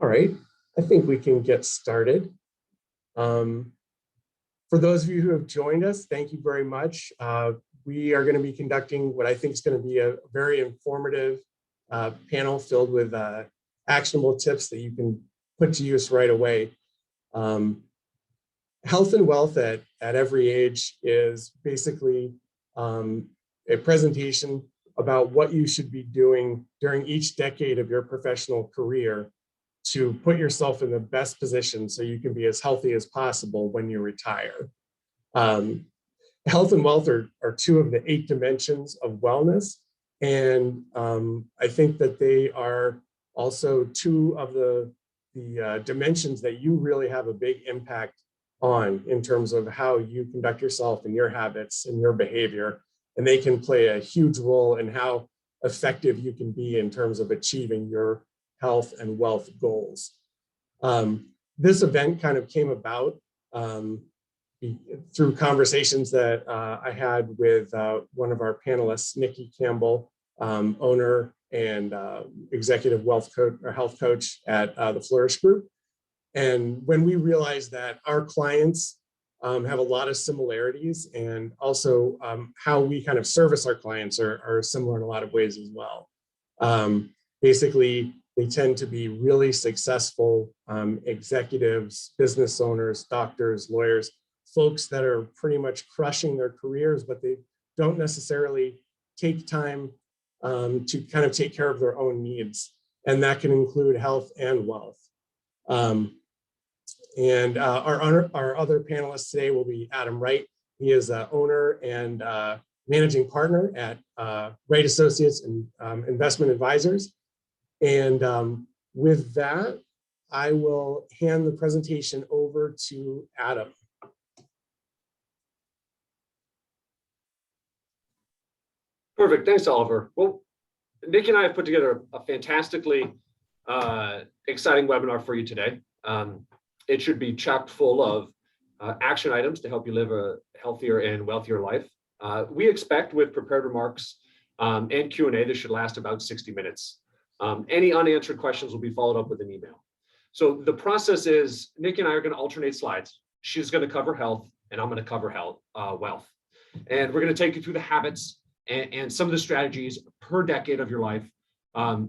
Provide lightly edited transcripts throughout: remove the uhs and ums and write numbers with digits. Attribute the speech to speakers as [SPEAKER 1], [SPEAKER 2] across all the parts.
[SPEAKER 1] All right, I think we can get started. For those of you who have joined us, thank you very much. We are going to be conducting what I think is going to be a very informative panel filled with actionable tips that you can put to use right away. Health and wealth at every age is basically a presentation about what you should be doing during each decade of your professional career to put yourself in the best position so you can be as healthy as possible when you retire. Health and wealth are two of the 8 dimensions of wellness. And I think that they are also 2 of the dimensions that you really have a big impact on in terms of how you conduct yourself and your habits and your behavior. And they can play a huge role in how effective you can be in terms of achieving your health and wealth goals. This event kind of came about through conversations that I had with one of our panelists, Niki, Campbell, owner and executive wealth coach or health coach at the Flourish group. And when we realized that our clients have a lot of similarities, and also how we kind of service our clients are similar in a lot of ways as well. Basically, they tend to be really successful executives, business owners, doctors, lawyers, folks that are pretty much crushing their careers, but they don't necessarily take time to kind of take care of their own needs. And that can include health and wealth. Our other panelists today will be Adam Wright. He is owner and managing partner at Wright Associates and Investment Advisors. And with that, I will hand the presentation over to Adam.
[SPEAKER 2] Perfect. Thanks, Oliver. Well, Nick and I have put together a fantastically exciting webinar for you today. It should be chock full of action items to help you live a healthier and wealthier life. We expect with prepared remarks and Q&A, this should last about 60 minutes. Any unanswered questions will be followed up with an email. So the process is Nick and I are going to alternate slides. She's going to cover health and I'm going to cover wealth. And we're going to take you through the habits and some of the strategies per decade of your life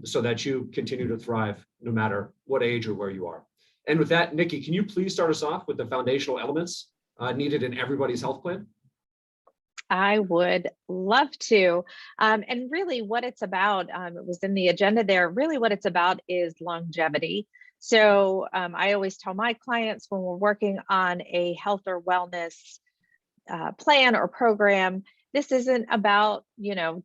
[SPEAKER 2] so that you continue to thrive no matter what age or where you are. And with that, Niki, can you please start us off with the foundational elements needed in everybody's health plan?
[SPEAKER 3] I would love to. And really what it's about, it was in the agenda there, really what it's about is longevity. So I always tell my clients when we're working on a health or wellness plan or program, this isn't about,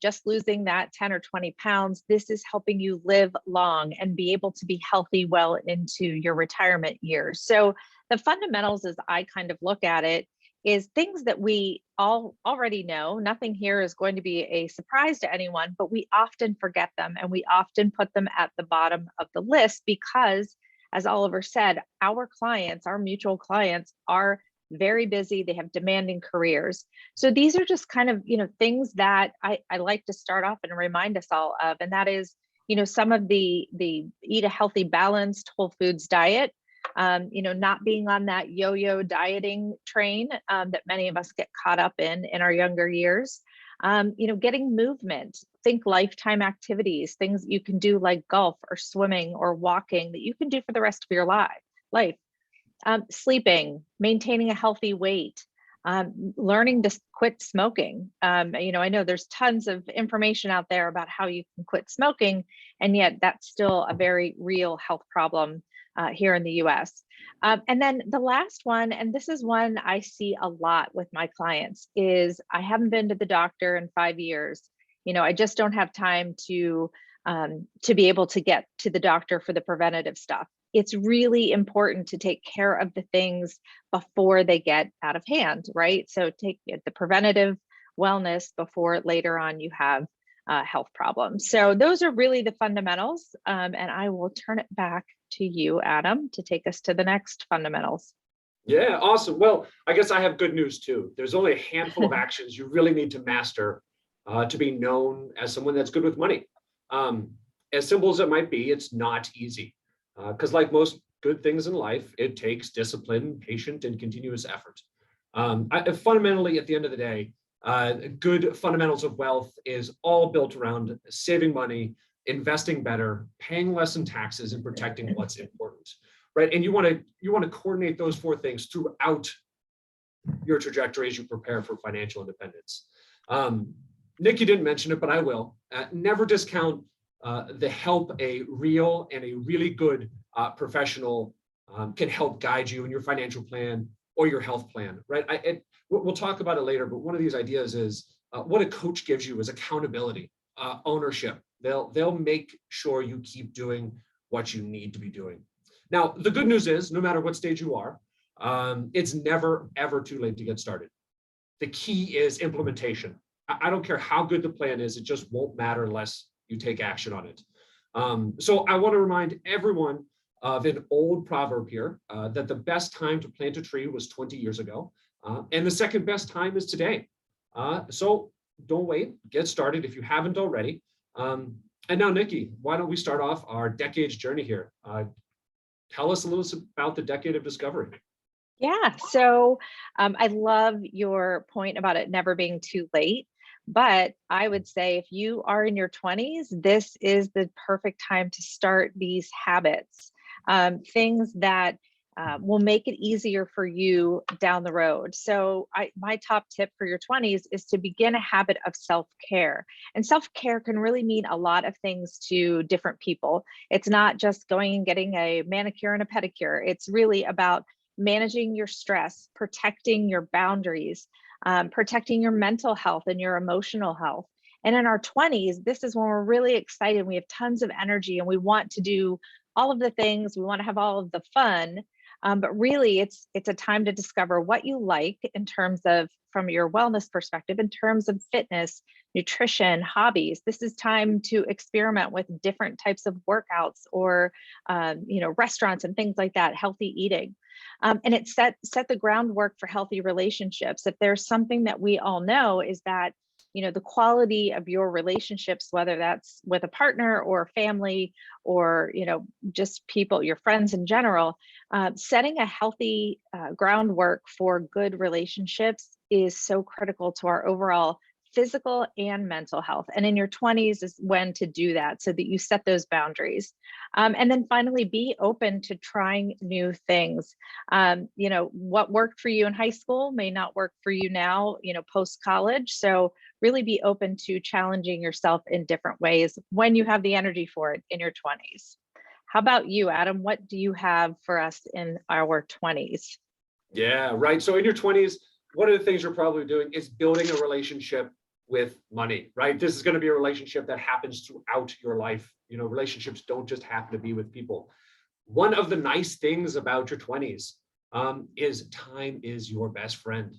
[SPEAKER 3] just losing that 10 or 20 pounds. This is helping you live long and be able to be healthy well into your retirement years. So the fundamentals, as I kind of look at it, is things that we all already know. Nothing here is going to be a surprise to anyone, but we often forget them and we often put them at the bottom of the list because, as Oliver said, our clients, our mutual clients, are very busy. They have demanding careers. So these are just kind of, things that I like to start off and remind us all of. And that is, some of the eat a healthy, balanced whole foods diet, not being on that yo-yo dieting train that many of us get caught up in our younger years, getting movement, think lifetime activities, things you can do like golf or swimming or walking that you can do for the rest of your life. Sleeping, maintaining a healthy weight, learning to quit smoking. I know there's tons of information out there about how you can quit smoking, and yet that's still a very real health problem here in the US. And then the last one, and this is one I see a lot with my clients, is I haven't been to the doctor in 5 years. I just don't have time to be able to get to the doctor for the preventative stuff. It's really important to take care of the things before they get out of hand, right? So take the preventative wellness before later on you have health problems. So those are really the fundamentals. And I will turn it back to you, Adam, to take us to the next fundamentals.
[SPEAKER 2] Yeah, awesome. Well, I guess I have good news too. There's only a handful of actions you really need to master to be known as someone that's good with money. As simple as it might be, it's not easy. Because like most good things in life, it takes discipline, patient, and continuous effort. Fundamentally, at the end of the day, good fundamentals of wealth is all built around saving money, investing better, paying less in taxes, and protecting what's important, right? And you want to coordinate those four things throughout your trajectory as you prepare for financial independence. Niki didn't mention it, but I will. Never discount the help a real and a really good professional can help guide you in your financial plan or your health plan, right? We'll talk about it later, but one of these ideas is what a coach gives you is accountability, ownership. They'll make sure you keep doing what you need to be doing. Now, the good news is, no matter what stage you are, it's never, ever too late to get started. The key is implementation. I don't care how good the plan is, it just won't matter unless you take action on it. So I want to remind everyone of an old proverb here, that the best time to plant a tree was 20 years ago, and the second best time is today. So don't wait, get started if you haven't already. And now, Niki, why don't we start off our decades journey here? Tell us a little about the decade of discovery.
[SPEAKER 3] Yeah, so I love your point about it never being too late. But I would say if you are in your 20s, this is the perfect time to start these habits, things that will make it easier for you down the road. So my top tip for your 20s is to begin a habit of self-care. And self-care can really mean a lot of things to different people. It's not just going and getting a manicure and a pedicure. It's really about managing your stress, protecting your boundaries, protecting your mental health and your emotional health. And in our 20s, this is when we're really excited. We have tons of energy and we want to do all of the things. We want to have all of the fun. But really, it's a time to discover what you like in terms of, from your wellness perspective, in terms of fitness, nutrition, hobbies. This is time to experiment with different types of workouts or, restaurants and things like that, healthy eating. And it set the groundwork for healthy relationships. If there's something that we all know is that, the quality of your relationships, whether that's with a partner or family or, just people, your friends in general, setting a healthy groundwork for good relationships is so critical to our overall physical and mental health. And in your 20s is when to do that so that you set those boundaries. And then finally, be open to trying new things. What worked for you in high school may not work for you now, post-college. So really be open to challenging yourself in different ways when you have the energy for it in your 20s. How about you, Adam? What do you have for us in our 20s?
[SPEAKER 2] Yeah, right. So in your 20s, one of the things you're probably doing is building a relationship with money, right? This is going to be a relationship that happens throughout your life. Relationships don't just happen to be with people. One of the nice things about your 20s is time is your best friend.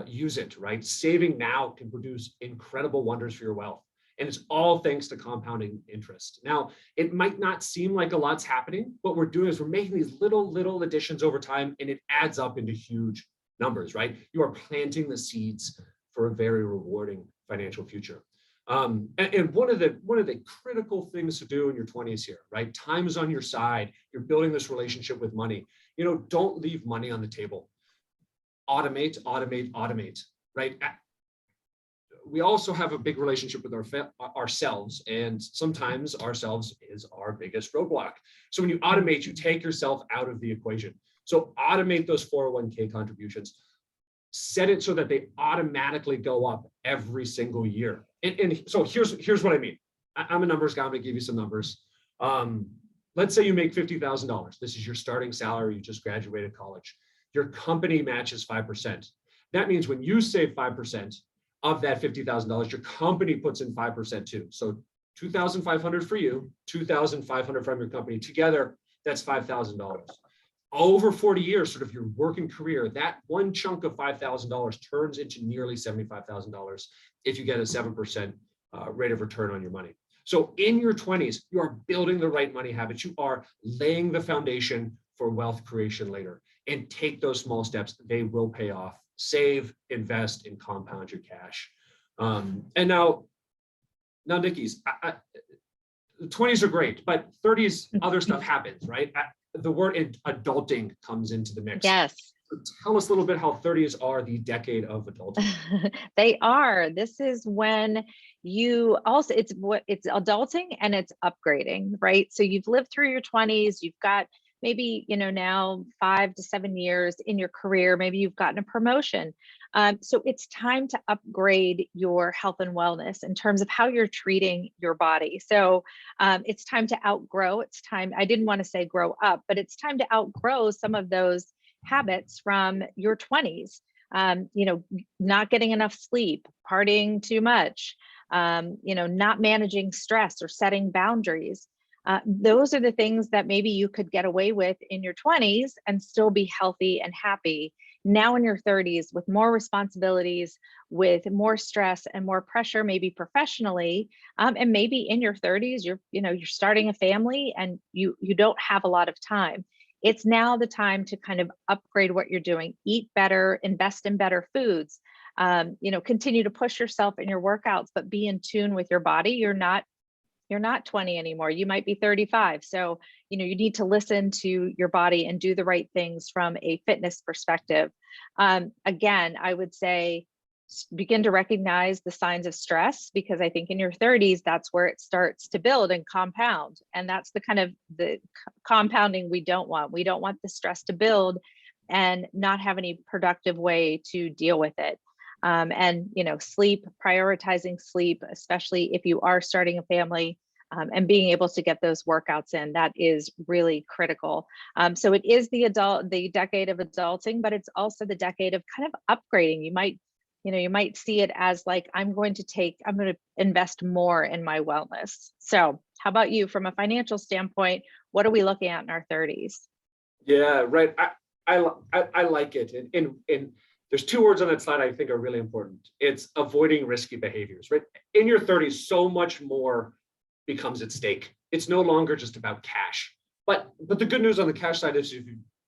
[SPEAKER 2] Use it, right? Saving now can produce incredible wonders for your wealth. And it's all thanks to compounding interest. Now, it might not seem like a lot's happening. What we're doing is we're making these little additions over time, and it adds up into huge numbers, right? You are planting the seeds for a very rewarding financial future. And one of the critical things to do in your 20s here, right? Time is on your side. You're building this relationship with money. Don't leave money on the table. Automate, right? We also have a big relationship with ourselves, and sometimes ourselves is our biggest roadblock. So when you automate, you take yourself out of the equation. So automate those 401k contributions. Set it so that they automatically go up every single year. And so here's what I mean. I'm a numbers guy. I'm gonna give you some numbers. Let's say you make $50,000. This is your starting salary. You just graduated college. Your company matches 5%. That means when you save 5% of that $50,000, your company puts in 5% too. So $2,500 for you, $2,500 from your company. Together, that's $5,000. Over 40 years, sort of your working career, that one chunk of $5,000 turns into nearly $75,000 if you get a 7% rate of return on your money. So in your 20s, you are building the right money habits. You are laying the foundation for wealth creation later. And take those small steps. They will pay off. Save, invest, and compound your cash. And now, Niki's, 20s are great, but 30s, other stuff happens, right? The word adulting comes into the mix.
[SPEAKER 3] Yes.
[SPEAKER 2] So tell us a little bit how 30s are the decade of adulting.
[SPEAKER 3] They are. This is when you also, it's adulting and it's upgrading, right? So you've lived through your 20s, you've got maybe, now 5 to 7 years in your career, maybe you've gotten a promotion. So it's time to upgrade your health and wellness in terms of how you're treating your body. So it's time to outgrow. It's time, I didn't want to say grow up, but it's time to outgrow some of those habits from your 20s. Not getting enough sleep, partying too much, not managing stress or setting boundaries. Those are the things that maybe you could get away with in your 20s and still be healthy and happy. Now in your 30s, with more responsibilities, with more stress and more pressure, maybe professionally, and maybe in your 30s, you're starting a family and you don't have a lot of time. It's now the time to kind of upgrade what you're doing, eat better, invest in better foods, continue to push yourself in your workouts, but be in tune with your body. You're not 20 anymore. You might be 35. So, you need to listen to your body and do the right things from a fitness perspective. Again, I would say begin to recognize the signs of stress, because I think in your 30s, that's where it starts to build and compound. And that's the kind of the compounding we don't want. We don't want the stress to build and not have any productive way to deal with it. And sleep, prioritizing sleep, especially if you are starting a family, and being able to get those workouts in, that is really critical. So it is the decade of adulting, but it's also the decade of kind of upgrading. You might see it as like, I'm going to invest more in my wellness. So how about you, from a financial standpoint, what are we looking at in our 30s?
[SPEAKER 2] Yeah, right. I like it. And there's 2 words on that slide I think are really important. It's avoiding risky behaviors, right? In your 30s, so much more becomes at stake. It's no longer just about cash. But the good news on the cash side is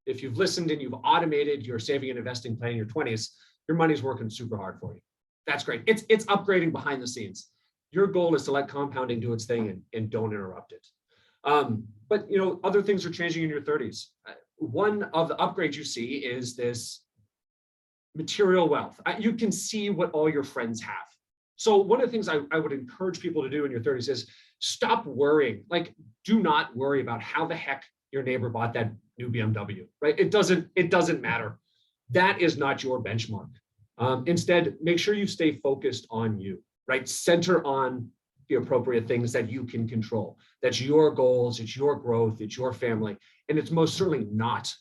[SPEAKER 2] if you've listened and you've automated your saving and investing plan in your 20s, your money's working super hard for you. That's great. It's upgrading behind the scenes. Your goal is to let compounding do its thing and don't interrupt it. But other things are changing in your 30s. One of the upgrades you see is this material wealth. You can see what all your friends have. So one of the things I would encourage people to do in your 30s is stop worrying. Like, do not worry about how the heck your neighbor bought that new BMW, right? It doesn't matter. That is not your benchmark. Instead, make sure you stay focused on you, right? Center on the appropriate things that you can control. That's your goals, it's your growth, it's your family, and it's most certainly not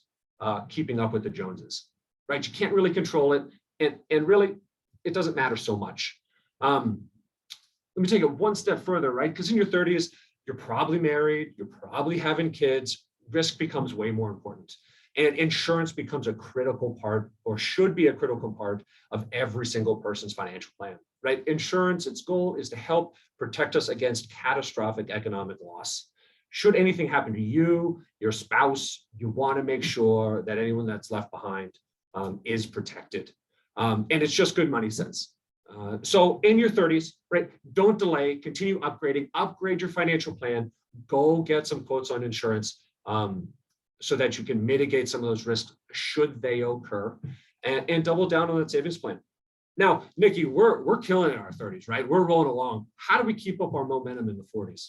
[SPEAKER 2] keeping up with the Joneses, right? You can't really control it, and really, it doesn't matter so much. Let me take it one step further, right? Because in your 30s, you're probably married, you're probably having kids, risk becomes way more important. And insurance becomes a critical part, or should be a critical part, of every single person's financial plan, right? Insurance, its goal is to help protect us against catastrophic economic loss. Should anything happen to you, your spouse, you want to make sure that anyone that's left behind is protected. And it's just good money sense. So in your 30s, right, don't delay, continue upgrading, upgrade your financial plan, go get some quotes on insurance, so that you can mitigate some of those risks should they occur, and double down on that savings plan. Now, Niki, we're killing it in our 30s, right? We're rolling along. How do we keep up our momentum in the 40s?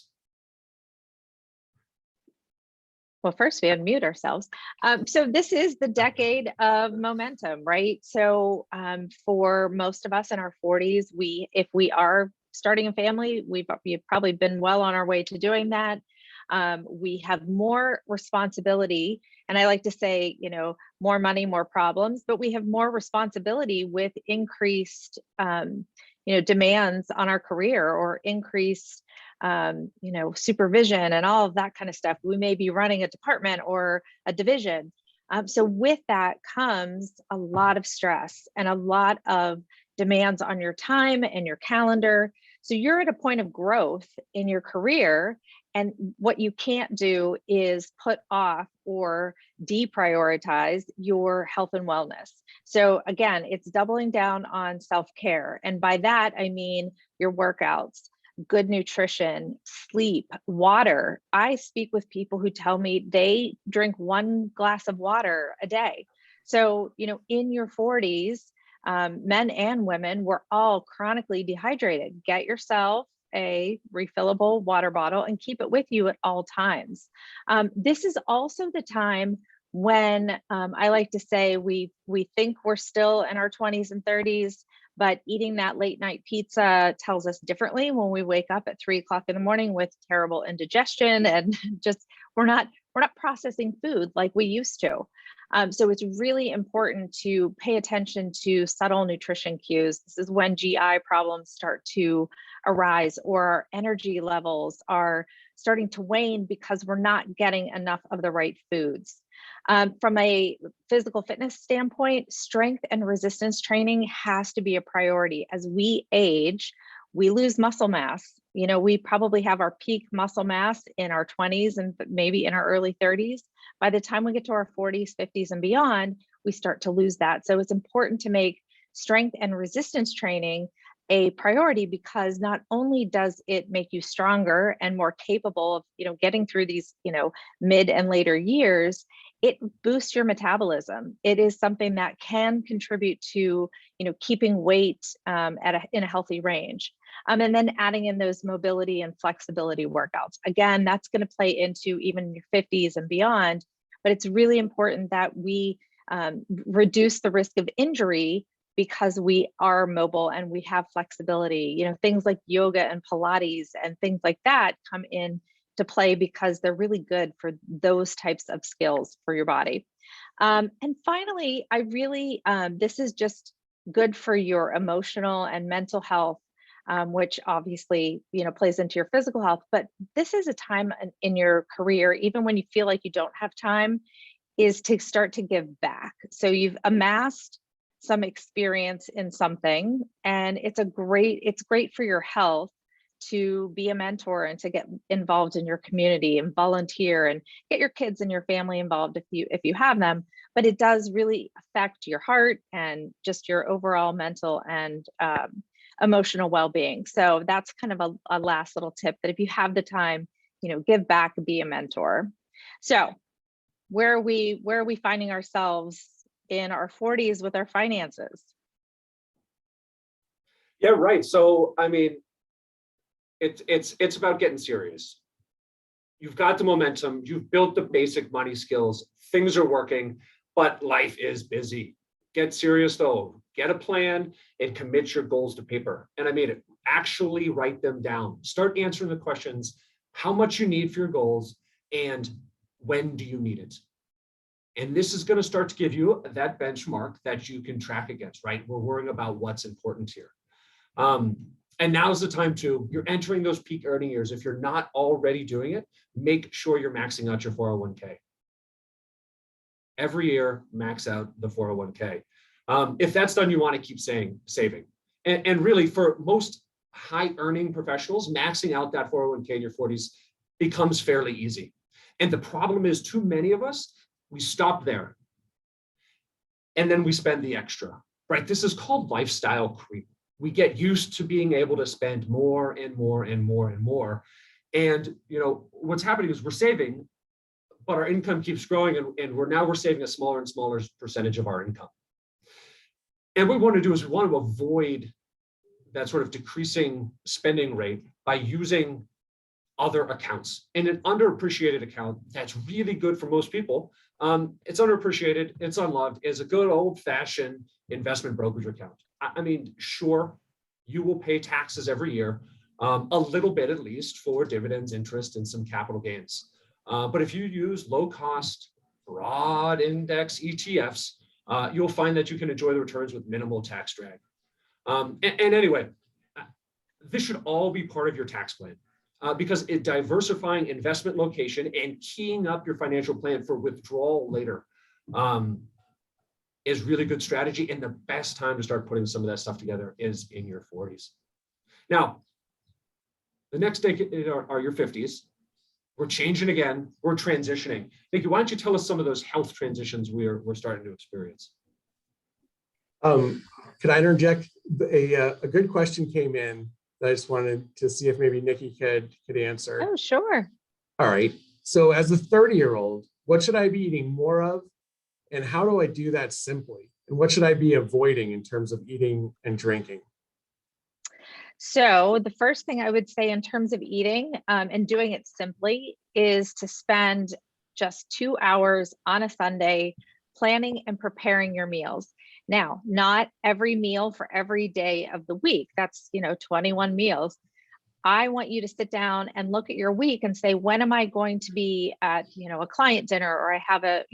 [SPEAKER 3] Well, first we unmute ourselves. So this is the decade of momentum, right? So for most of us in our 40s, if we are starting a family, we've probably been well on our way to doing that. We have more responsibility, and I like to say, more money, more problems, but we have more responsibility with increased, demands on our career, or increased, supervision and all of that kind of stuff. We may be running a department or a division. So with that comes a lot of stress and a lot of demands on your time and your calendar. So you're at a point of growth in your career, and what you can't do is put off or deprioritize your health and wellness. So again, it's doubling down on self-care. And by that, I mean your workouts, good nutrition, sleep, water. I speak with people who tell me they drink 1 glass of water a day. So, in your 40s, men and women, we're all chronically dehydrated. Get yourself a refillable water bottle and keep it with you at all times. This is also the time when I like to say we think we're still in our 20s and 30s, but eating that late night pizza tells us differently when we wake up at 3 o'clock in the morning with terrible indigestion and just we're not processing food like we used to. So it's really important to pay attention to subtle nutrition cues. This is when GI problems start to arise or our energy levels are starting to wane because we're not getting enough of the right foods. From a physical fitness standpoint, strength and resistance training has to be a priority. As we age, we lose muscle mass. We probably have our peak muscle mass in our 20s and maybe in our early 30s. By the time we get to our 40s, 50s, and beyond, we start to lose that. So it's important to make strength and resistance training a priority, because not only does it make you stronger and more capable of, getting through these, mid and later years, it boosts your metabolism. It is something that can contribute to, keeping weight in a healthy range. And then adding in those mobility and flexibility workouts. Again, that's going to play into even your 50s and beyond, but it's really important that we reduce the risk of injury because we are mobile and we have flexibility. Things like yoga and Pilates and things like that come in to play because they're really good for those types of skills for your body. And finally, this is just good for your emotional and mental health, which obviously, plays into your physical health. But this is a time in your career, even when you feel like you don't have time, is to start to give back. So you've amassed some experience in something, and it's great for your health to be a mentor and to get involved in your community and volunteer and get your kids and your family involved if you have them. But it does really affect your heart and just your overall mental and emotional well-being. So that's kind of a last little tip, that if you have the time, give back, be a mentor. So where are we finding ourselves in our 40s with our finances?
[SPEAKER 2] Yeah, right. So, I mean, it's about getting serious. You've got the momentum, you've built the basic money skills, things are working, but life is busy. Get serious though, get a plan and commit your goals to paper. And I mean, actually write them down. Start answering the questions, how much you need for your goals and when do you need it? And this is going to start to give you that benchmark that you can track against, right? We're worrying about what's important here. And now's the time you're entering those peak earning years. If you're not already doing it, make sure you're maxing out your 401k. Every year, max out the 401k. If that's done, you want to keep saving. And really, for most high earning professionals, maxing out that 401k in your 40s becomes fairly easy. And the problem is, too many of us, we stop there and then we spend the extra, right? This is called lifestyle creep. We get used to being able to spend more and more and more and more. And what's happening is we're saving, but our income keeps growing, and we're saving a smaller and smaller percentage of our income. And what we want to do is we want to avoid that sort of decreasing spending rate by using other accounts. And an underappreciated account that's really good for most people, it's underappreciated, it's unloved, is a good old-fashioned investment brokerage account. I mean, sure, you will pay taxes every year, a little bit at least, for dividends, interest, and some capital gains. But if you use low-cost, broad index ETFs, you'll find that you can enjoy the returns with minimal tax drag. And anyway, this should all be part of your tax plan, because diversifying investment location and keying up your financial plan for withdrawal later is really good strategy. And the best time to start putting some of that stuff together is in your 40s. Now, the next decade are your 50s. We're changing again, we're transitioning. Niki, why don't you tell us some of those health transitions we're starting to experience?
[SPEAKER 1] Could I interject? A good question came in that I just wanted to see if maybe Niki could answer.
[SPEAKER 3] Oh, sure.
[SPEAKER 1] All right. So as a 30-year-old, what should I be eating more of? And how do I do that simply? And what should I be avoiding in terms of eating and drinking?
[SPEAKER 3] So the first thing I would say in terms of eating and doing it simply is to spend just 2 hours on a Sunday planning and preparing your meals. Now, not every meal for every day of the week. That's, 21 meals. I want you to sit down and look at your week and say, when am I going to be at, a client dinner, or I have an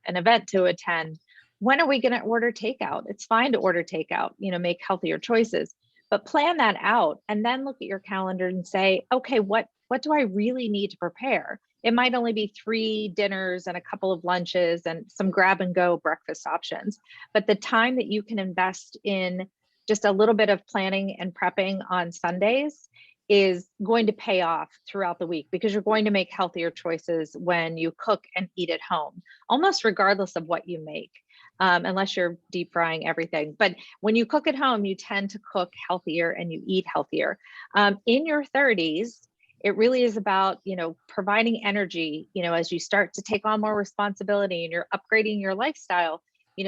[SPEAKER 3] event to attend? When are we going to order takeout? It's fine to order takeout, make healthier choices, but plan that out and then look at your calendar and say, okay, what do I really need to prepare? It might only be 3 dinners and a couple of lunches and some grab and go breakfast options, but the time that you can invest in just a little bit of planning and prepping on Sundays is going to pay off throughout the week, because you're going to make healthier choices when you cook and eat at home, almost regardless of what you make, unless you're deep frying everything. But when you cook at home, you tend to cook healthier and you eat healthier. In your 30s, it really is about, providing energy, as you start to take on more responsibility and you're upgrading your lifestyle.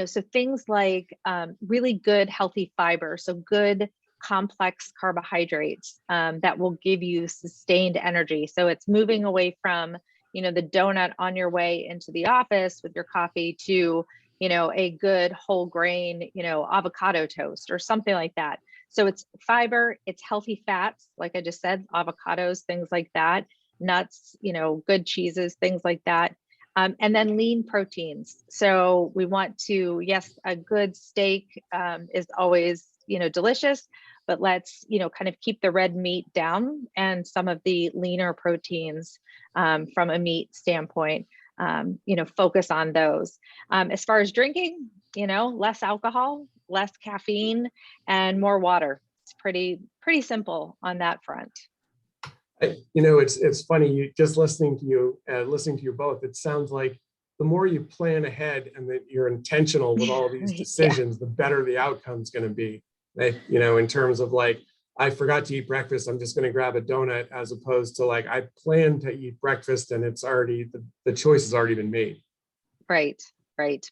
[SPEAKER 3] So things like really good healthy fiber, so good complex carbohydrates that will give you sustained energy. So it's moving away from, the donut on your way into the office with your coffee to, a good whole grain, avocado toast or something like that. So it's fiber, it's healthy fats, like I just said, avocados, things like that, nuts, good cheeses, things like that. And then lean proteins. So we want to, yes, a good steak is always, delicious, but let's, kind of keep the red meat down and some of the leaner proteins from a meat standpoint, focus on those. As far as drinking, less alcohol, less caffeine, and more water. It's pretty simple on that front.
[SPEAKER 1] It's funny, you just listening to you both, it sounds like the more you plan ahead and that you're intentional with all of these decisions, the better the outcome's going to be. In terms of like, I forgot to eat breakfast, I'm just going to grab a donut, as opposed to like, I plan to eat breakfast and it's already, the choice has already been made.
[SPEAKER 3] Right.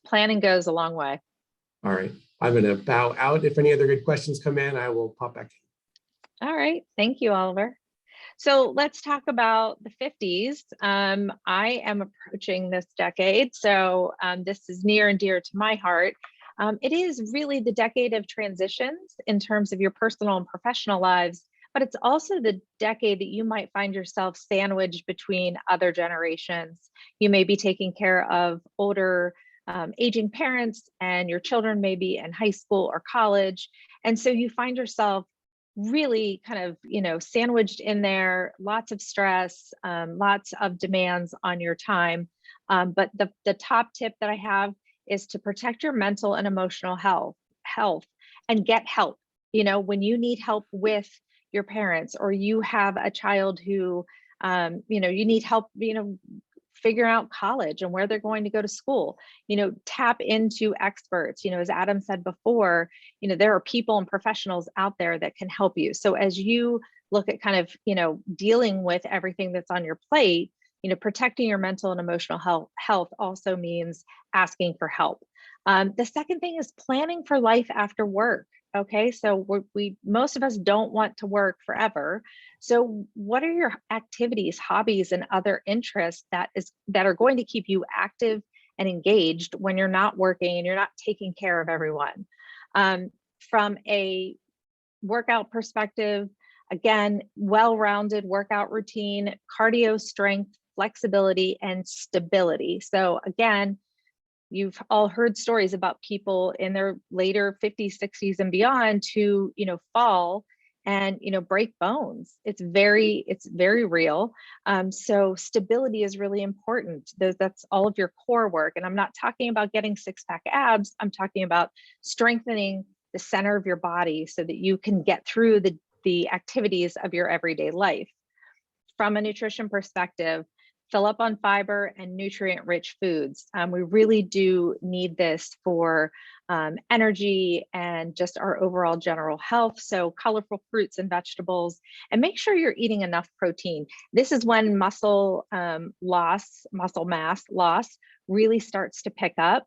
[SPEAKER 3] Planning goes a long way. All
[SPEAKER 1] right. I'm going to bow out. If any other good questions come in, I will pop back in.
[SPEAKER 3] All right. Thank you, Oliver. So let's talk about the 50s. I am approaching this decade, so this is near and dear to my heart. It is really the decade of transitions in terms of your personal and professional lives, but it's also the decade that you might find yourself sandwiched between other generations. You may be taking care of older, aging parents, and your children may be in high school or college. And so you find yourself really kind of, sandwiched in there, lots of stress, lots of demands on your time. But the top tip that I have is to protect your mental and emotional health and get help. When you need help with your parents, or you have a child who, you need help, figuring out college and where they're going to go to school, tap into experts. As Adam said before, there are people and professionals out there that can help you. So as you look at kind of, dealing with everything that's on your plate, protecting your mental and emotional health also means asking for help. The second thing is planning for life after work. Okay, so most of us don't want to work forever. So what are your activities, hobbies, and other interests that are going to keep you active and engaged when you're not working and you're not taking care of everyone? From a workout perspective, again, well-rounded workout routine, cardio, strength, flexibility, and stability. So again, you've all heard stories about people in their later 50s, 60s, and beyond who, fall and, break bones. It's very real. So stability is really important. That's all of your core work. And I'm not talking about getting six-pack abs. I'm talking about strengthening the center of your body so that you can get through the activities of your everyday life. From a nutrition perspective, fill up on fiber and nutrient-rich foods. We really do need this for energy and just our overall general health. So colorful fruits and vegetables, and make sure you're eating enough protein. This is when muscle loss, muscle mass loss really starts to pick up.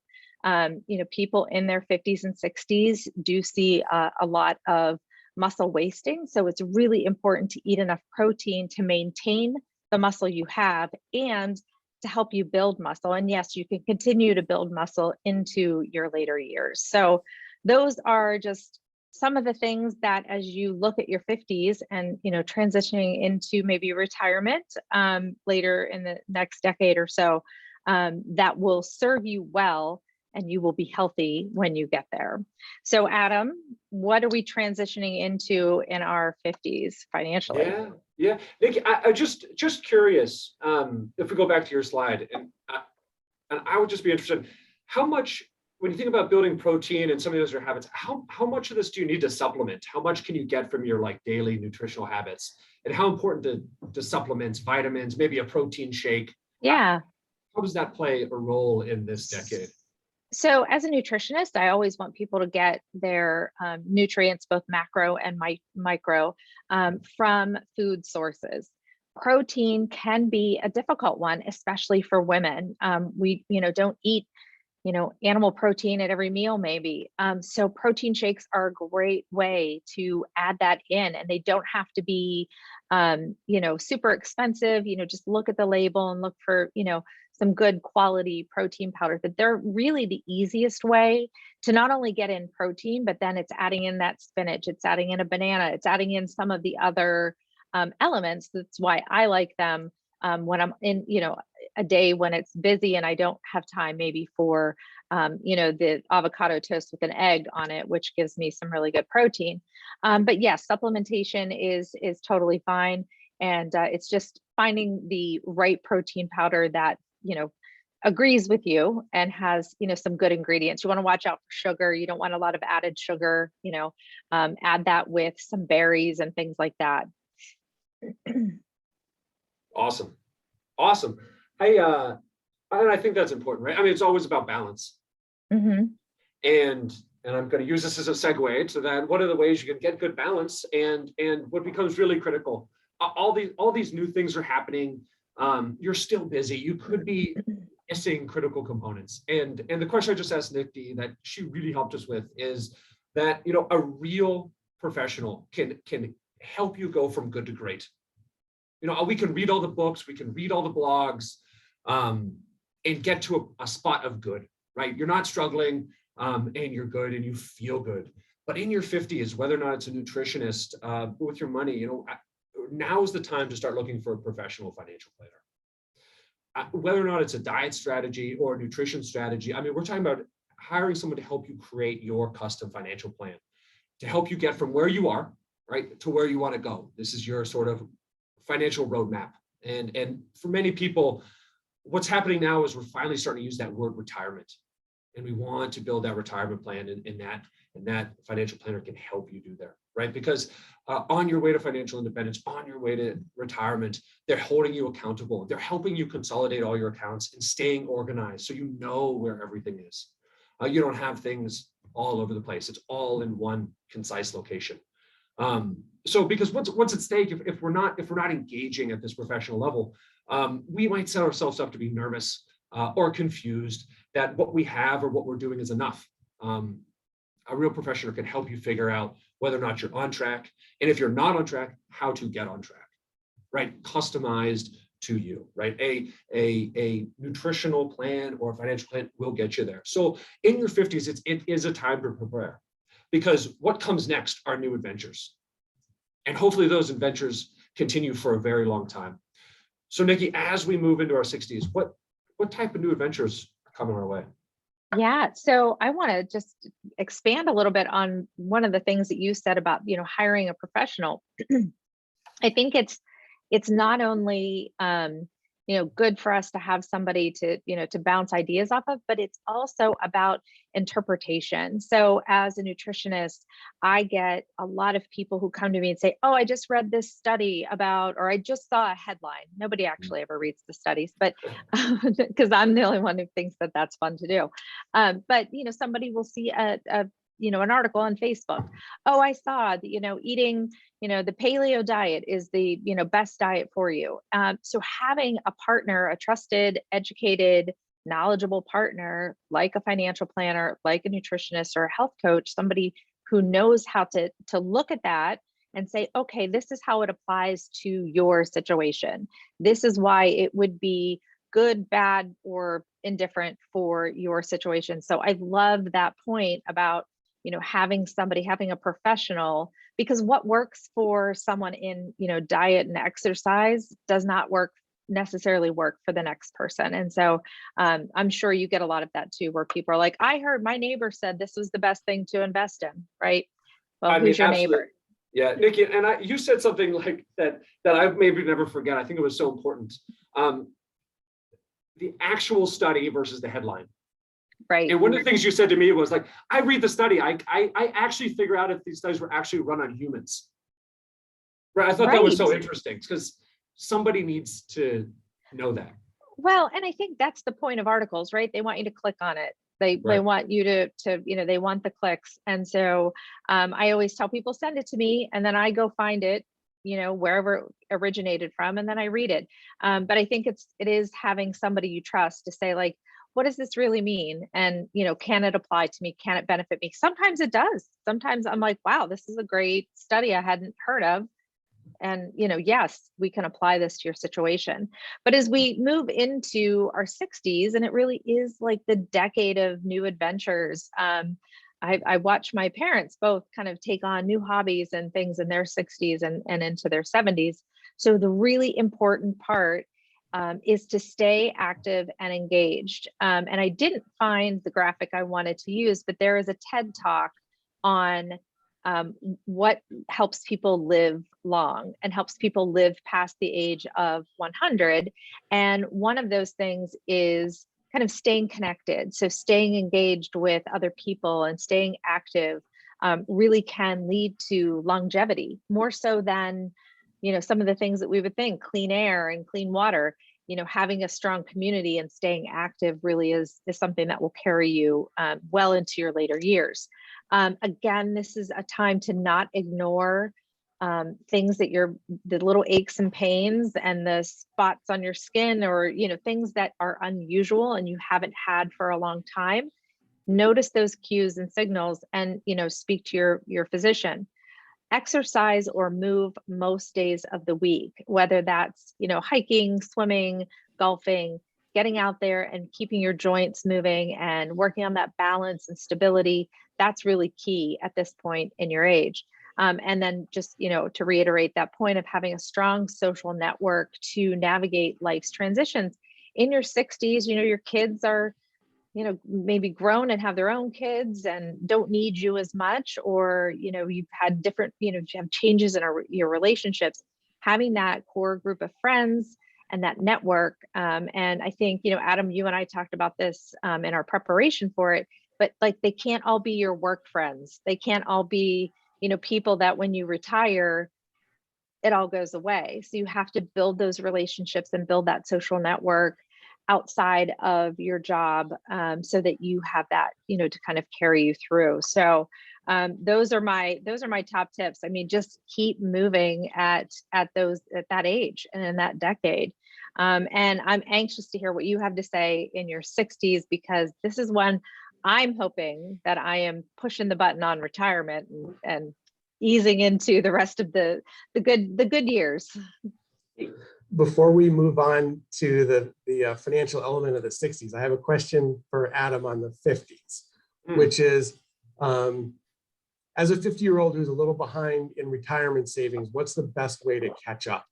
[SPEAKER 3] People in their 50s and 60s do see a lot of muscle wasting. So it's really important to eat enough protein to maintain the muscle you have and to help you build muscle. And yes, you can continue to build muscle into your later years. So those are just some of the things that, as you look at your 50s and transitioning into maybe retirement later in the next decade or so, that will serve you well, and you will be healthy when you get there. So Adam, what are we transitioning into in our 50s financially?
[SPEAKER 2] Yeah. Niki, I just curious, if we go back to your slide, and I would just be interested, how much, when you think about building protein and some of those are habits, how much of this do you need to supplement? How much can you get from your daily nutritional habits? And how important do supplements, vitamins, maybe a protein shake?
[SPEAKER 3] Yeah.
[SPEAKER 2] How does that play a role in this decade?
[SPEAKER 3] So as a nutritionist, I always want people to get their nutrients, both macro and micro, from food sources. Protein can be a difficult one, especially for women. We, don't eat, animal protein at every meal, maybe. So protein shakes are a great way to add that in, and they don't have to be, super expensive. Just look at the label and look for, some good quality protein powders. But they're really the easiest way to not only get in protein, but then it's adding in that spinach, it's adding in a banana, it's adding in some of the other elements. That's why I like them when I'm in, a day when it's busy and I don't have time maybe for, the avocado toast with an egg on it, which gives me some really good protein. But yes, supplementation is totally fine. And it's just finding the right protein powder that, agrees with you and has, some good ingredients. You want to watch out for sugar. You don't want a lot of added sugar, add that with some berries and things like that.
[SPEAKER 2] Awesome. I think that's important, right? I mean, it's always about balance.
[SPEAKER 3] Mm-hmm.
[SPEAKER 2] And I'm going to use this as a segue to that. What are the ways you can get good balance? And what becomes really critical, all these new things are happening. You're still busy. You could be missing critical components. And the question I just asked Niki that she really helped us with is that, a real professional can help you go from good to great. We can read all the books, we can read all the blogs, and get to a spot of good, right? You're not struggling, and you're good and you feel good. But in your 50s, whether or not it's a nutritionist, with your money, now is the time to start looking for a professional financial planner. Whether or not it's a diet strategy or a nutrition strategy, I mean, we're talking about hiring someone to help you create your custom financial plan, to help you get from where you are, right, to where you want to go. This is your sort of financial roadmap. And for many people, what's happening now is we're finally starting to use that word retirement. And we want to build that retirement plan, and that financial planner can help you do there, right? Because on your way to financial independence, on your way to retirement, they're holding you accountable. They're helping you consolidate all your accounts and staying organized so you know where everything is. You don't have things all over the place. It's all in one concise location. So because what's at stake if we're not engaging at this professional level, we might set ourselves up to be nervous or confused that what we have or what we're doing is enough. A real professional can help you figure out whether or not you're on track, and if you're not on track, how to get on track, right? Customized to you, right? A nutritional plan or a financial plan will get you there. So in your 50s, it is a time to prepare, because what comes next are new adventures. And hopefully those adventures continue for a very long time. So Niki, as we move into our 60s, what type of new adventures are coming our way?
[SPEAKER 3] Yeah, so I want to just expand a little bit on one of the things that you said about, hiring a professional. I think it's not only good for us to have somebody to, to bounce ideas off of, but it's also about interpretation. So as a nutritionist, I get a lot of people who come to me and say, oh, I just read this study about, or I just saw a headline. Nobody actually ever reads the studies, but because I'm the only one who thinks that that's fun to do. But, somebody will see an article on Facebook. Oh, I saw that, eating, the paleo diet is the, best diet for you. So having a partner, a trusted, educated, knowledgeable partner, like a financial planner, like a nutritionist or a health coach, somebody who knows how to look at that and say, okay, this is how it applies to your situation. This is why it would be good, bad, or indifferent for your situation. So I love that point about having a professional, because what works for someone in, diet and exercise does not necessarily work for the next person. And so I'm sure you get a lot of that too, where people are like, I heard my neighbor said this was the best thing to invest in, right? Well, who's your neighbor?
[SPEAKER 2] Yeah, Nikki, and you said something like that I maybe never forget. I think it was so important. The actual study versus the headline.
[SPEAKER 3] Right.
[SPEAKER 2] And one of the things you said to me was like, I read the study. I actually figure out if these studies were actually run on humans. Right. I thought that was so interesting because somebody needs to know that.
[SPEAKER 3] Well, and I think that's the point of articles, right? They want you to click on it. They want you to they want the clicks. And so I always tell people, send it to me, and then I go find it, wherever it originated from, and then I read it. But I think it is having somebody you trust to say, like, what does this really mean? And, can it apply to me? Can it benefit me? Sometimes it does. Sometimes I'm like, wow, this is a great study I hadn't heard of. And, yes, we can apply this to your situation. But as we move into our 60s, and it really is like the decade of new adventures, I watch my parents both kind of take on new hobbies and things in their 60s and into their 70s. So the really important part is to stay active and engaged. And I didn't find the graphic I wanted to use, but there is a TED Talk on what helps people live long and helps people live past the age of 100. And one of those things is kind of staying connected. So staying engaged with other people and staying active really can lead to longevity, more so than some of the things that we would think, clean air and clean water. Having a strong community and staying active really is something that will carry you well into your later years. Again, this is a time to not ignore things that the little aches and pains and the spots on your skin, or things that are unusual and you haven't had for a long time. Notice those cues and signals, and speak to your physician. Exercise or move most days of the week, whether that's hiking, swimming, golfing, getting out there and keeping your joints moving and working on that balance and stability. That's really key at this point in your age. And then just to reiterate that point of having a strong social network to navigate life's transitions. In your 60s, your kids are maybe grown and have their own kids and don't need you as much, or, you've had different, you have changes in your relationships, having that core group of friends and that network. And I think, Adam, you and I talked about this in our preparation for it, but like, they can't all be your work friends. They can't all be, people that when you retire, it all goes away. So you have to build those relationships and build that social network outside of your job, so that you have that, to kind of carry you through. So those are my top tips. I mean, just keep moving at that age and in that decade. And I'm anxious to hear what you have to say in your 60s, because this is when I'm hoping that I am pushing the button on retirement and easing into the rest of the good years.
[SPEAKER 1] Before we move on to the financial element of the 60s, I have a question for Adam on the 50s, which is, as a 50-year-old who's a little behind in retirement savings, what's the best way to catch up?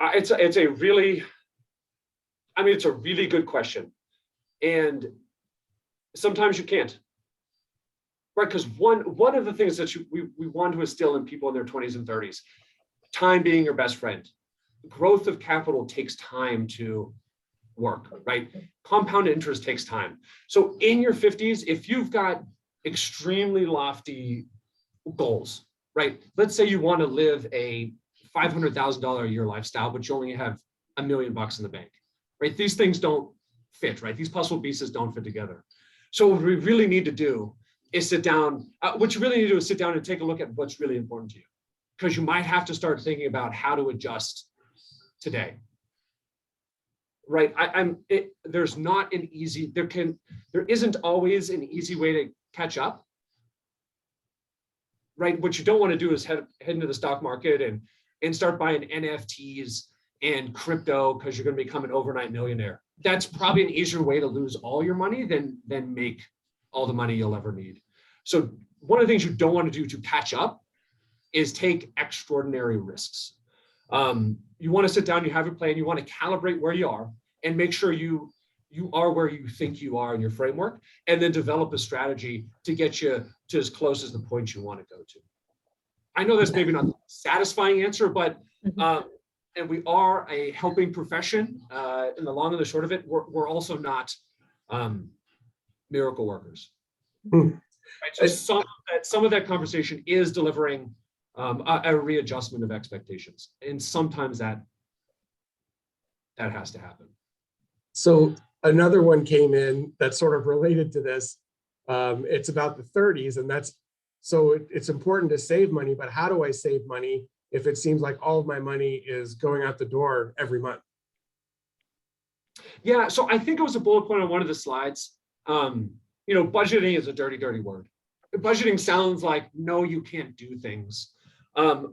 [SPEAKER 2] It's a really good question. And sometimes you can't. Right, because one of the things that we want to instill in people in their 20s and 30s, time being your best friend. Growth of capital takes time to work, right? Compound interest takes time. So in your 50s, if you've got extremely lofty goals, right? Let's say you want to live a $500,000 a year lifestyle, but you only have $1 million in the bank, right? These things don't fit, right? These puzzle pieces don't fit together. So what we really need to do is sit down. What you really need to do is sit down and take a look at what's really important to you, because you might have to start thinking about how to adjust today. Right? There's not an easy, there isn't always an easy way to catch up. Right? What you don't want to do is head into the stock market and start buying NFTs and crypto because you're going to become an overnight millionaire. That's probably an easier way to lose all your money than make all the money you'll ever need. So one of the things you don't want to do to catch up is take extraordinary risks. You want to sit down, you have a plan, you want to calibrate where you are and make sure you are where you think you are in your framework, and then develop a strategy to get you to as close as the point you want to go to. I know that's maybe not the satisfying answer, but and we are a helping profession. In the long and the short of it, we're also not miracle workers. Right? So some of that conversation is delivering a readjustment of expectations, and sometimes that has to happen.
[SPEAKER 1] So another one came in that's sort of related to this. It's about the 30s, and it's important to save money, but how do I save money if it seems like all of my money is going out the door every month?
[SPEAKER 2] Yeah, so I think it was a bullet point on one of the slides. Budgeting is a dirty, dirty word. Budgeting sounds like, no, you can't do things. And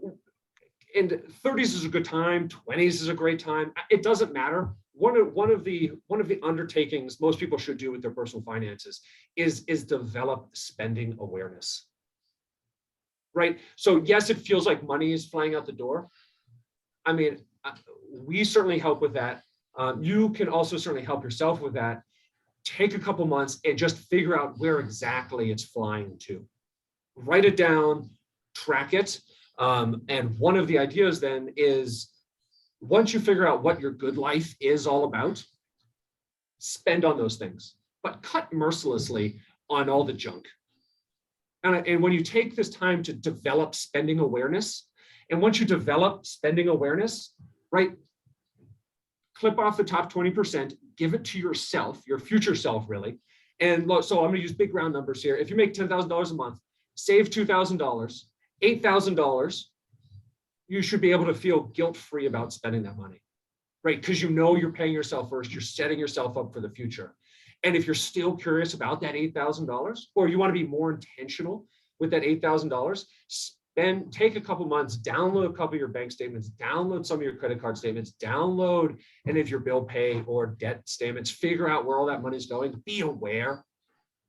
[SPEAKER 2] 30s is a good time, 20s is a great time. It doesn't matter. One of the undertakings most people should do with their personal finances is develop spending awareness. Right? So yes, it feels like money is flying out the door. I mean, we certainly help with that. You can also certainly help yourself with that. Take a couple months and just figure out where exactly it's flying to. Write it down, track it. And one of the ideas then is, once you figure out what your good life is all about, spend on those things, but cut mercilessly on all the junk. And when you take this time to develop spending awareness, and once you develop spending awareness, right, clip off the top 20%, give it to yourself, your future self, really. And so I'm going to use big round numbers here. If you make $10,000 a month, save $2,000, $8,000, you should be able to feel guilt-free about spending that money, right? Because you know you're paying yourself first, you're setting yourself up for the future. And if you're still curious about that $8,000, or you want to be more intentional with that $8,000, take a couple months, download a couple of your bank statements, download some of your credit card statements, download any of your bill pay or debt statements, figure out where all that money is going, be aware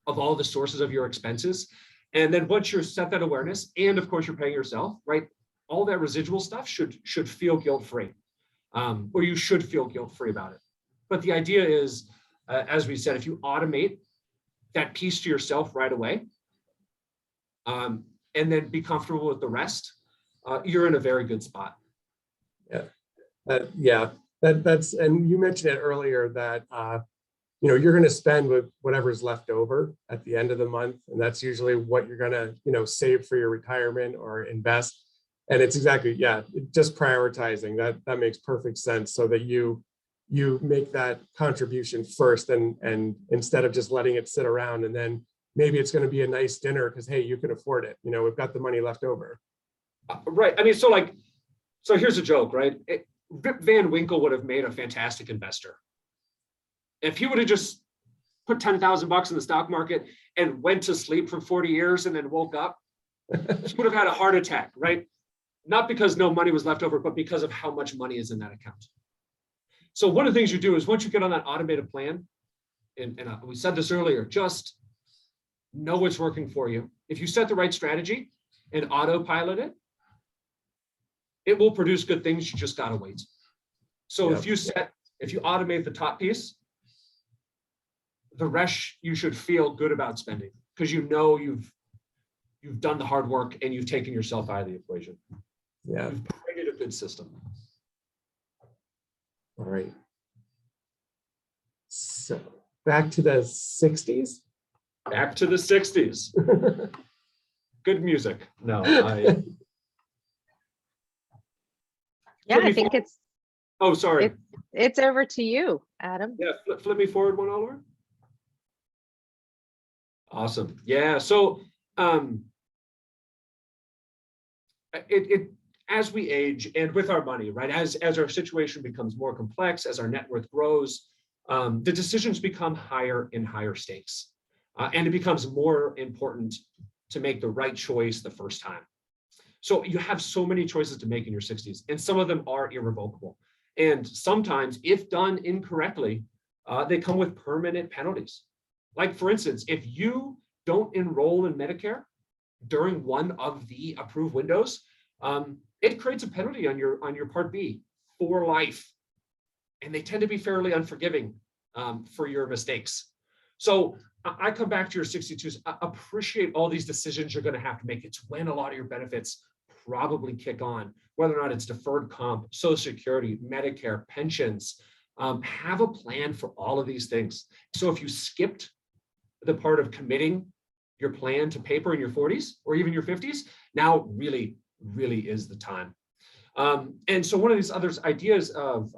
[SPEAKER 2] of all the sources of your expenses. And then once you're set that awareness, and of course you're paying yourself, right? All that residual stuff should feel guilt-free, or you should feel guilt-free about it. But the idea is, as we said, if you automate that piece to yourself right away, and then be comfortable with the rest, you're in a very good spot.
[SPEAKER 1] Yeah, that's, and you mentioned it earlier that you're going to spend with whatever's left over at the end of the month, and that's usually what you're going to save for your retirement or invest. And it's exactly, just prioritizing that makes perfect sense, so that you make that contribution first, and instead of just letting it sit around, and then maybe it's going to be a nice dinner because, hey, you can afford it. We've got the money left over.
[SPEAKER 2] Right. I mean, so here's a joke, right? Rip Van Winkle would have made a fantastic investor. If he would have just put $10,000 in the stock market and went to sleep for 40 years and then woke up, he would have had a heart attack, right? Not because no money was left over, but because of how much money is in that account. So one of the things you do is, once you get on that automated plan, and we said this earlier, just know what's working for you. If you set the right strategy and autopilot it, it will produce good things. You just gotta wait. So if you automate the top piece, the rest you should feel good about spending, because you've done the hard work and you've taken yourself out of the equation.
[SPEAKER 1] Yeah.
[SPEAKER 2] You've created good system.
[SPEAKER 1] All right. So back to the 60s.
[SPEAKER 2] Back to the 60s. Good music. No,
[SPEAKER 3] Yeah, I think it's
[SPEAKER 2] Oh, sorry.
[SPEAKER 3] it's over to you, Adam.
[SPEAKER 2] Yeah, flip me forward one, Oliver. Awesome. Yeah. So it as we age and with our money, right? As our situation becomes more complex, as our net worth grows, the decisions become higher and higher stakes, and it becomes more important to make the right choice the first time. So you have so many choices to make in your 60s, and some of them are irrevocable. And sometimes, if done incorrectly, they come with permanent penalties. Like, for instance, if you don't enroll in Medicare during one of the approved windows, it creates a penalty on your Part B for life. And they tend to be fairly unforgiving for your mistakes. So I come back to your 62s, appreciate all these decisions you're going to have to make. It's when a lot of your benefits probably kick on, whether or not it's deferred comp, Social Security, Medicare, pensions. Have a plan for all of these things. So if you skipped the part of committing your plan to paper in your 40s or even your 50s, now really is the time. And so one of these other ideas of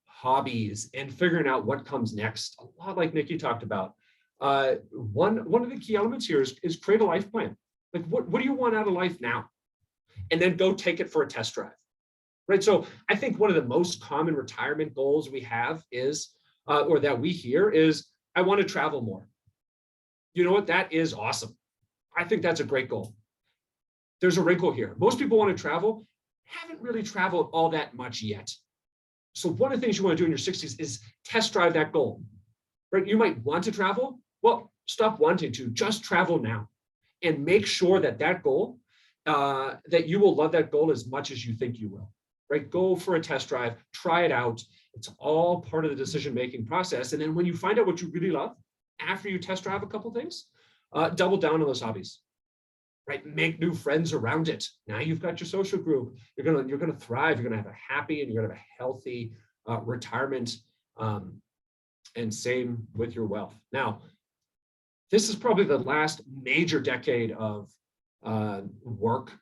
[SPEAKER 2] hobbies and figuring out what comes next, a lot like Niki talked about. One of the key elements here is create a life plan. Like, what do you want out of life now? And then go take it for a test drive, right? So I think one of the most common retirement goals we have is, or that we hear is, I want to travel more. You know what? That is awesome. I think that's a great goal. There's a wrinkle here. Most people want to travel, haven't really traveled all that much yet. So one of the things you want to do in your 60s is test drive that goal, right? You might want to travel. Well, stop wanting to, just travel now and make sure that goal, that you will love that goal as much as you think you will, right? Go for a test drive, try it out. It's all part of the decision-making process. And then when you find out what you really love, after you test drive a couple things, double down on those hobbies, right? Make new friends around it. Now you've got your social group. You're gonna thrive. You're gonna have a happy and you're gonna have a healthy retirement, and same with your wealth. Now, this is probably the last major decade of work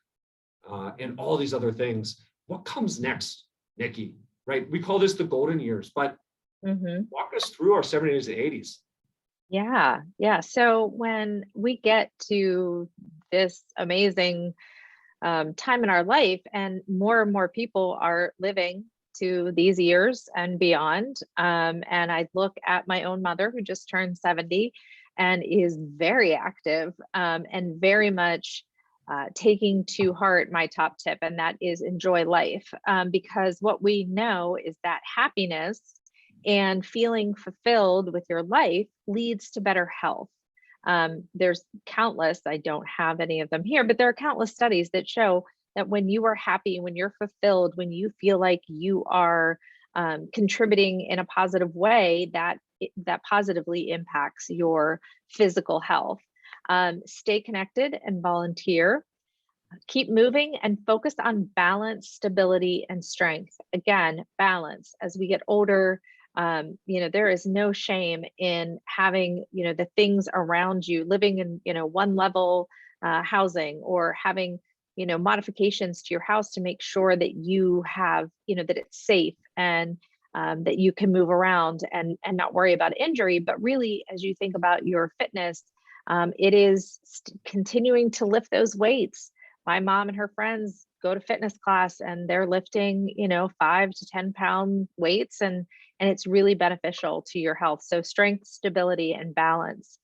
[SPEAKER 2] and all these other things. What comes next, Niki? Right? We call this the golden years, but walk us through our 70s and 80s.
[SPEAKER 3] Yeah. So when we get to this amazing time in our life, and more people are living to these years and beyond, and I look at my own mother who just turned 70 and is very active, and very much taking to heart my top tip, and that is enjoy life, because what we know is that happiness and feeling fulfilled with your life leads to better health. There's countless, I don't have any of them here, but there are countless studies that show that when you are happy, when you're fulfilled, when you feel like you are contributing in a positive way, that positively impacts your physical health. Stay connected and volunteer. Keep moving and focus on balance, stability, and strength. Again, balance. As we get older, there is no shame in having, the things around you, living in, one level housing, or having, modifications to your house to make sure that you have, that it's safe, and that you can move around and not worry about injury. But really, as you think about your fitness, it is continuing to lift those weights. My mom and her friends go to fitness class and they're lifting, 5 to 10 pound weights, and it's really beneficial to your health. So strength, stability, and balance.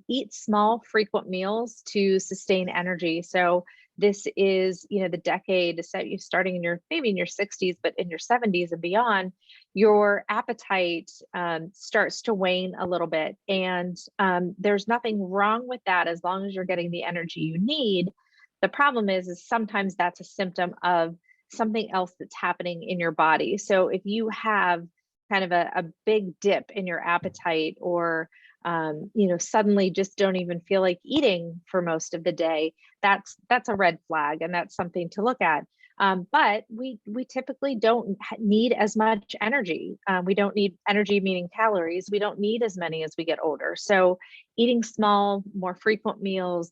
[SPEAKER 3] Eat small, frequent meals to sustain energy. So this is, the decade to set you starting in maybe in your 60s, but in your 70s and beyond, your appetite starts to wane a little bit. And there's nothing wrong with that as long as you're getting the energy you need. The problem is sometimes that's a symptom of something else that's happening in your body. So if you have kind of a big dip in your appetite, or suddenly just don't even feel like eating for most of the day, that's a red flag, and that's something to look at. But we typically don't need as much energy. We don't need energy, meaning calories. We don't need as many as we get older. So eating small, more frequent meals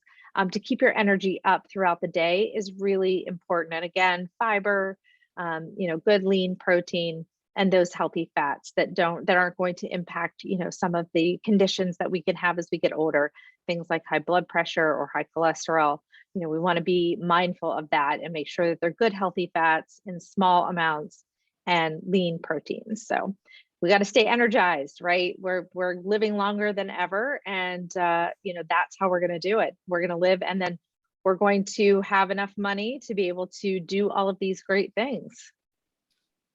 [SPEAKER 3] to keep your energy up throughout the day is really important. And again, fiber, good lean protein, and those healthy fats that aren't going to impact, some of the conditions that we can have as we get older, things like high blood pressure or high cholesterol. We want to be mindful of that and make sure that they're good, healthy fats in small amounts and lean proteins. So we got to stay energized, right? We're living longer than ever. And, that's how we're going to do it. We're going to live, and then we're going to have enough money to be able to do all of these great things.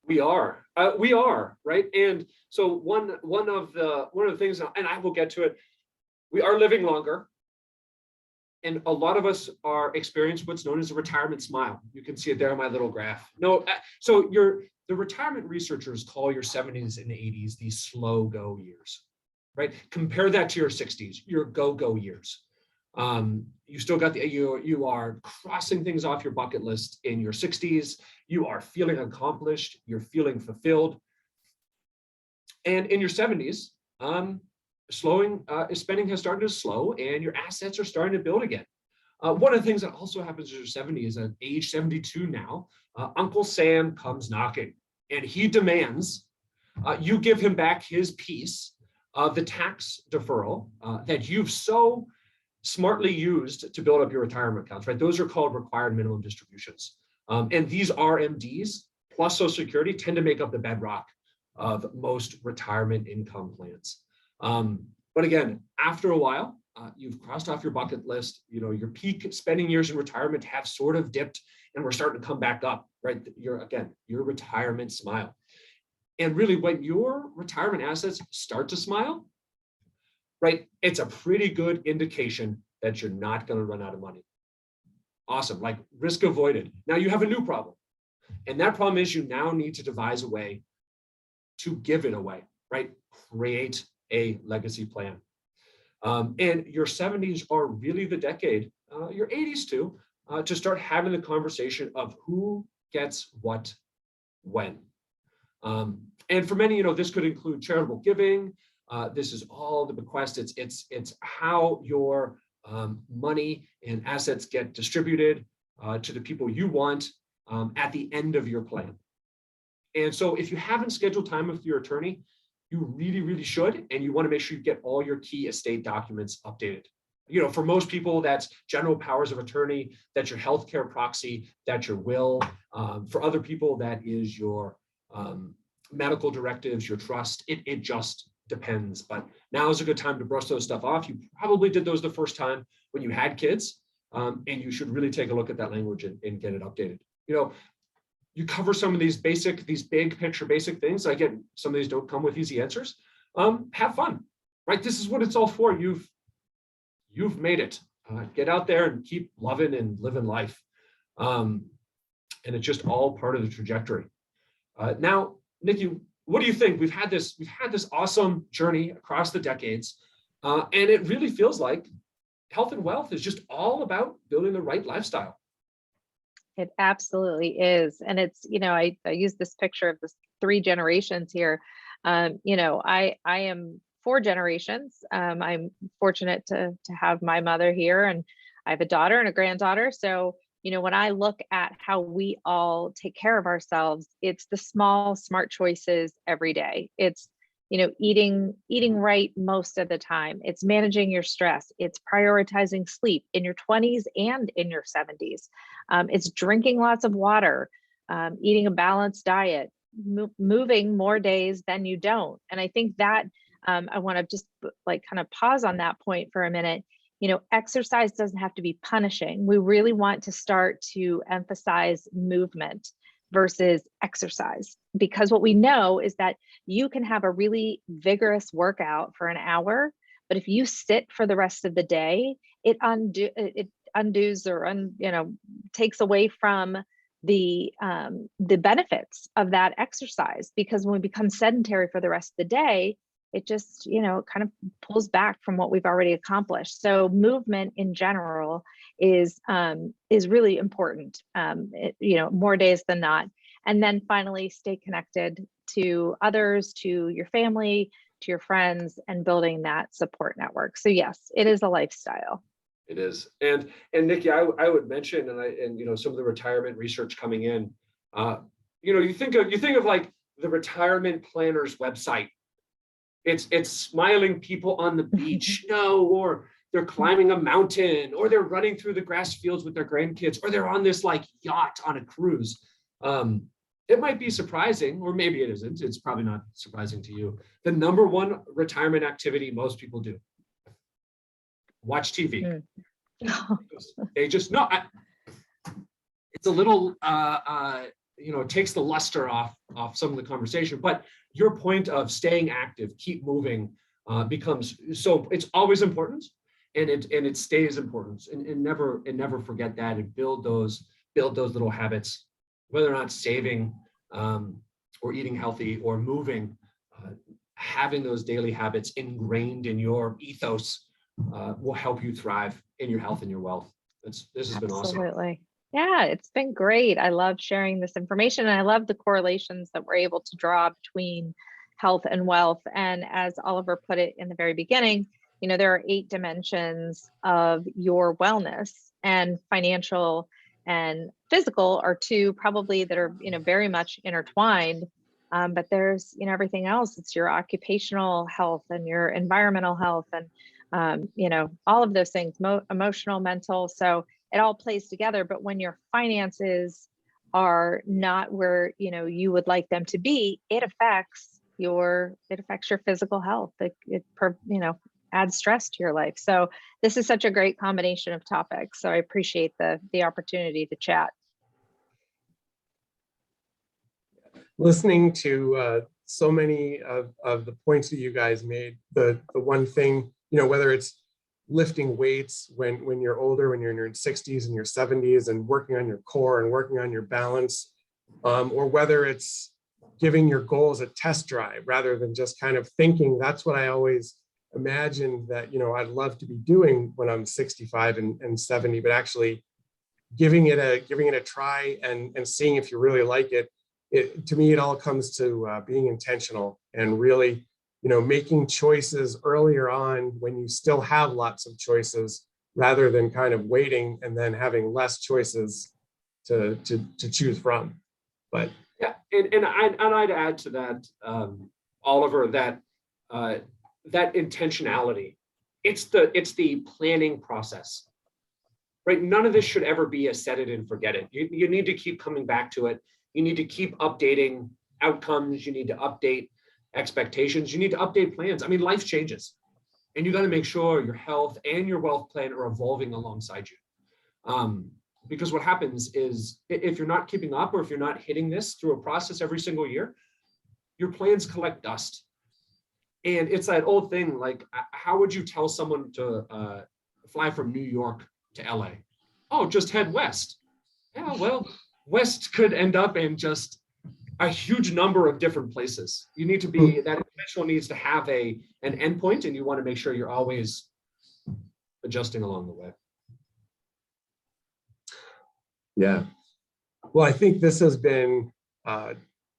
[SPEAKER 2] We are, right? And so one of the things, and I will get to it, we are living longer. And a lot of us are experiencing what's known as a retirement smile. You can see it there on my little graph. So the retirement researchers call your 70s and 80s the slow go years, right? Compare that to your 60s, your go years. You still got you are crossing things off your bucket list in your 60s. You are feeling accomplished. You're feeling fulfilled. And in your 70s, spending has started to slow, and your assets are starting to build again. One of the things that also happens in your 70s, at age 72 now, Uncle Sam comes knocking, and he demands you give him back his piece of the tax deferral that you've so smartly used to build up your retirement accounts, right? Those are called required minimum distributions. And these RMDs plus Social Security tend to make up the bedrock of most retirement income plans. But again, after a while, you've crossed off your bucket list. Your peak spending years in retirement have sort of dipped, and we're starting to come back up, right? Your retirement smile. And really, when your retirement assets start to smile, right, it's a pretty good indication that you're not going to run out of money. Awesome, like risk avoided. Now you have a new problem. And that problem is you now need to devise a way to give it away, right? Create a legacy plan. And your 70s are really the decade, your 80s too, to start having the conversation of who gets what when. And for many, this could include charitable giving. This is all the bequest. It's how your money and assets get distributed to the people you want at the end of your plan. And so if you haven't scheduled time with your attorney, you really, really should. And you want to make sure you get all your key estate documents updated. For most people, that's general powers of attorney, that's your healthcare proxy, that's your will. For other people, that is your medical directives, your trust. It just depends. But now is a good time to brush those stuff off. You probably did those the first time when you had kids, and you should really take a look at that language and get it updated. You cover some of these big picture basic things. Again, some of these don't come with easy answers. Have fun, right? This is what it's all for. You've made it. Get out there and keep loving and living life. And it's just all part of the trajectory. Now, Niki, what do you think? We've had this awesome journey across the decades, and it really feels like health and wealth is just all about building the right lifestyle.
[SPEAKER 3] It absolutely is. And it's, I use this picture of the 3 generations here. I am 4 generations. I'm fortunate to have my mother here, and I have a daughter and a granddaughter. So, when I look at how we all take care of ourselves, it's the small, smart choices every day. It's, eating right most of the time. It's managing your stress. It's prioritizing sleep in your 20s and in your 70s. It's drinking lots of water, eating a balanced diet, moving more days than you don't. And I think that I want to just kind of pause on that point for a minute. Exercise doesn't have to be punishing. We really want to start to emphasize movement versus exercise, because what we know is that you can have a really vigorous workout for an hour, but if you sit for the rest of the day, it undoes or takes away from the benefits of that exercise. Because when we become sedentary for the rest of the day, it just, kind of pulls back from what we've already accomplished. So movement in general is really important, more days than not. And then finally, stay connected to others, to your family, to your friends, and building that support network. So yes, it is a lifestyle.
[SPEAKER 2] It is. And Niki, I would mention, and some of the retirement research coming in, you think of like the retirement planner's website. It's smiling people on the beach, or they're climbing a mountain, or they're running through the grass fields with their grandkids, or they're on this like yacht on a cruise. It might be surprising, or maybe it isn't. It's probably not surprising to you. The number one retirement activity most people do: watch TV. They just no. It's a little, it takes the luster off some of the conversation. But your point of staying active, keep moving, becomes so. It's always important, and it stays important. And never forget that, and build those little habits, whether or not saving, or eating healthy, or moving. Having those daily habits ingrained in your ethos will help you thrive in your health and your wealth. This has been awesome.
[SPEAKER 3] Absolutely. Yeah, it's been great. I love sharing this information, and I love the correlations that we're able to draw between health and wealth. And as Oliver put it in the very beginning, there are 8 dimensions of your wellness, and financial and physical are 2 probably that are, very much intertwined. But there's, everything else. It's your occupational health and your environmental health, and all of those things, emotional, mental. So it all plays together. But when your finances are not where, you would like them to be, it affects your physical health. It adds stress to your life. So this is such a great combination of topics. So I appreciate the opportunity to chat.
[SPEAKER 1] Listening to so many of the points that you guys made, the one thing, whether it's lifting weights when you're older, when you're in your 60s and your 70s, and working on your core and working on your balance, or whether it's giving your goals a test drive rather than just kind of thinking. That's what I always imagined that, I'd love to be doing when I'm 65 and 70, but actually giving it a try and seeing if you really like it. To me, it all comes to being intentional and really, making choices earlier on when you still have lots of choices, rather than kind of waiting and then having less choices to choose from. But
[SPEAKER 2] yeah, and I'd add to that, Oliver, that that intentionality. It's the planning process, right? None of this should ever be a set it and forget it. You need to keep coming back to it. You need to keep updating outcomes. You need to update expectations. You need to update plans. I mean, life changes, and you got to make sure your health and your wealth plan are evolving alongside you. Because what happens is, if you're not keeping up, or if you're not hitting this through a process every single year, your plans collect dust. And it's that old thing, like, how would you tell someone to fly from New York to LA? Oh, just head west. Yeah, well, west could end up in just a huge number of different places. You need to be, that intentional needs to have an endpoint, and you want to make sure you're always adjusting along the way.
[SPEAKER 1] yeah, well, I think this has been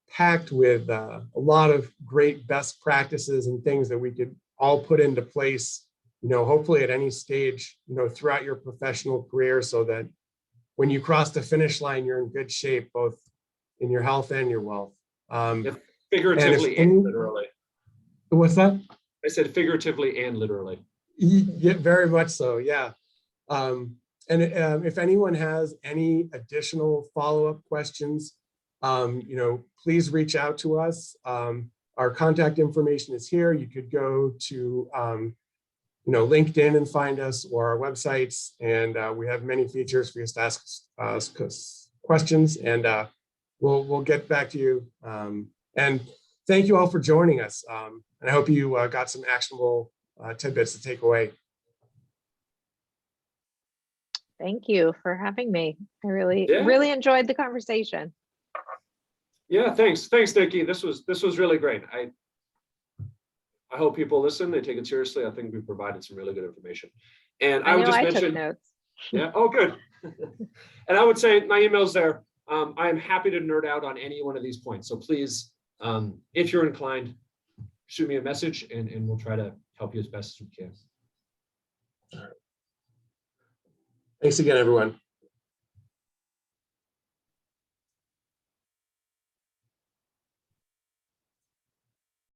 [SPEAKER 1] packed with a lot of great best practices and things that we could all put into place, hopefully at any stage, throughout your professional career, so that when you cross the finish line, you're in good shape, both in your health and your wealth.
[SPEAKER 2] Figuratively and literally.
[SPEAKER 1] What's that?
[SPEAKER 2] I said figuratively and literally.
[SPEAKER 1] Yeah, very much so. Yeah. And if anyone has any additional follow-up questions, please reach out to us. Our contact information is here. You could go to LinkedIn and find us, or our websites, and we have many features for you to ask questions, and we'll get back to you. And thank you all for joining us. And I hope you got some actionable tidbits to take away.
[SPEAKER 3] Thank you for having me. I really enjoyed the conversation.
[SPEAKER 2] Yeah, thanks, Niki. This was really great. I hope people listen, they take it seriously. I think we've provided some really good information. And I
[SPEAKER 3] I
[SPEAKER 2] would
[SPEAKER 3] know
[SPEAKER 2] just
[SPEAKER 3] I took
[SPEAKER 2] mention,
[SPEAKER 3] notes.
[SPEAKER 2] yeah, oh, good. And I would say my email's there. I am happy to nerd out on any one of these points. So please, if you're inclined, shoot me a message and we'll try to help you as best as we can.
[SPEAKER 1] Thanks again, everyone.